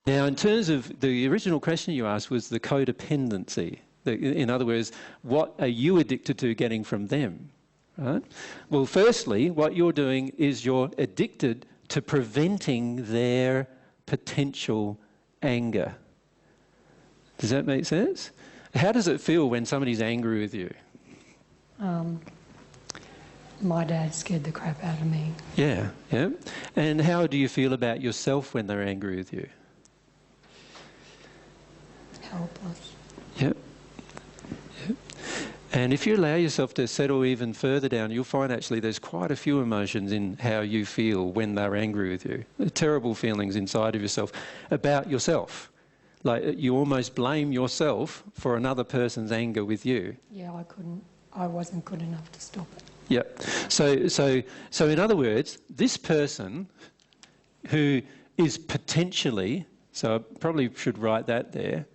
Now, in terms of the original question you asked was the codependency. In other words, what are you addicted to getting from them? Right? Well, firstly, what you're doing is you're addicted to preventing their potential anger. Does that make sense? How does it feel when somebody's angry with you? My dad scared the crap out of me. Yeah, yeah. And how do you feel about yourself when they're angry with you? Helpless. Yep. Yep. And if you allow yourself to settle even further down, you'll find actually there's quite a few emotions in how you feel when they're angry with you. Terrible feelings inside of yourself about yourself. Like you almost blame yourself for another person's anger with you. Yeah, I wasn't good enough to stop it. Yep. So in other words, this person who is potentially, so I probably should write that there,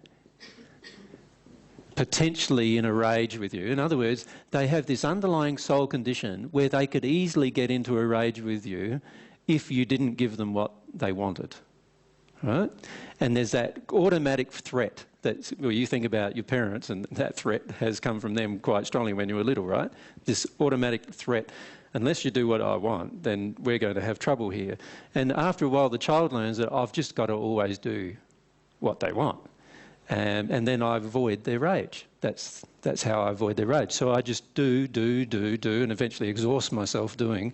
potentially in a rage with you. In other words, they have this underlying soul condition where they could easily get into a rage with you if you didn't give them what they wanted, right? And there's that automatic threat that, well, you think about your parents, and that threat has come from them quite strongly when you were little, right? This automatic threat, unless you do what I want, then we're going to have trouble here. And after a while, the child learns that I've just got to always do what they want. And then I avoid their rage. That's how I avoid their rage. So I just do, and eventually exhaust myself doing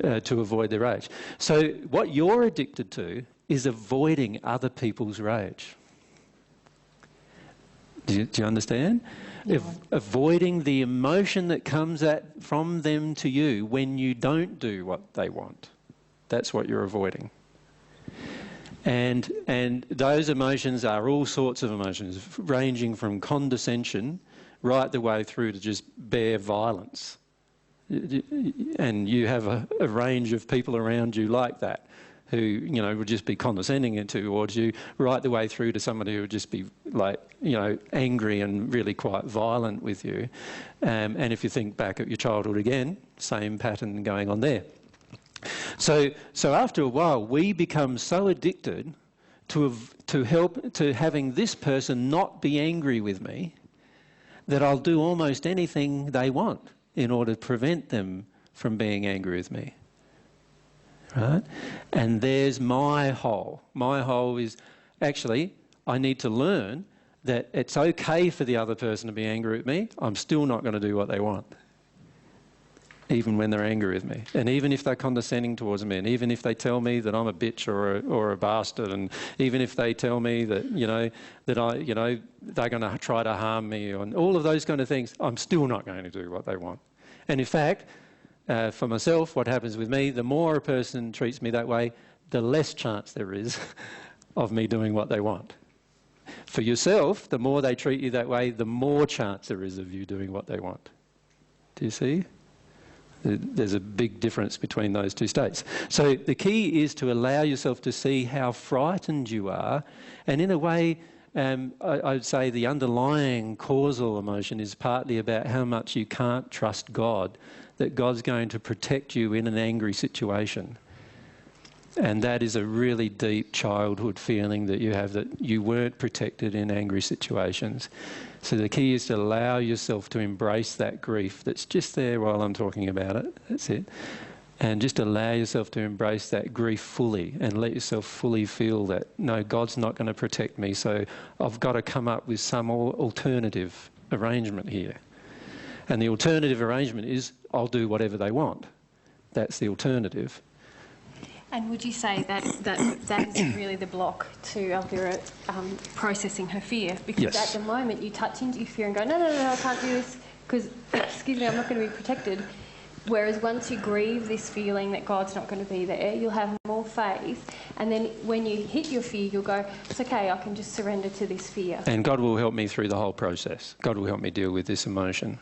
to avoid their rage. So what you're addicted to is avoiding other people's rage. Do you understand? Yeah. Avoiding the emotion that comes from them to you when you don't do what they want. That's what you're avoiding. And those emotions are all sorts of emotions, ranging from condescension right the way through to just bare violence. And you have a range of people around you like that, who, you know, would just be condescending towards you, right the way through to somebody who would just be, like, you know, angry and really quite violent with you. And if you think back at your childhood again, same pattern going on there. So after a while, we become so addicted to having this person not be angry with me that I'll do almost anything they want in order to prevent them from being angry with me. Right? And there's my hole. My hole is actually I need to learn that it's okay for the other person to be angry with me. I'm still not going to do what they want, even when they're angry with me, and even if they're condescending towards me, and even if they tell me that I'm a bitch or a bastard, and even if they tell me that they're going to try to harm me, and all of those kind of things, I'm still not going to do what they want. And in fact, for myself, what happens with me, the more a person treats me that way, the less chance there is of me doing what they want. For yourself, the more they treat you that way, the more chance there is of you doing what they want. Do you see? There's a big difference between those two states. So the key is to allow yourself to see how frightened you are, and in a way, I'd say the underlying causal emotion is partly about how much you can't trust God, that God's going to protect you in an angry situation. And that is a really deep childhood feeling that you have, that you weren't protected in angry situations. So the key is to allow yourself to embrace that grief that's just there while I'm talking about it. That's it. And just allow yourself to embrace that grief fully and let yourself fully feel that, no, God's not going to protect me, so I've got to come up with some alternative arrangement here. And the alternative arrangement is I'll do whatever they want. That's the alternative. And would you say that is really the block to Elvira processing her fear? Because yes. At the moment you touch into your fear and go, no, I can't do this because, excuse me, I'm not going to be protected. Whereas once you grieve this feeling that God's not going to be there, you'll have more faith. And then when you hit your fear, you'll go, it's okay, I can just surrender to this fear. And God will help me through the whole process. God will help me deal with this emotion.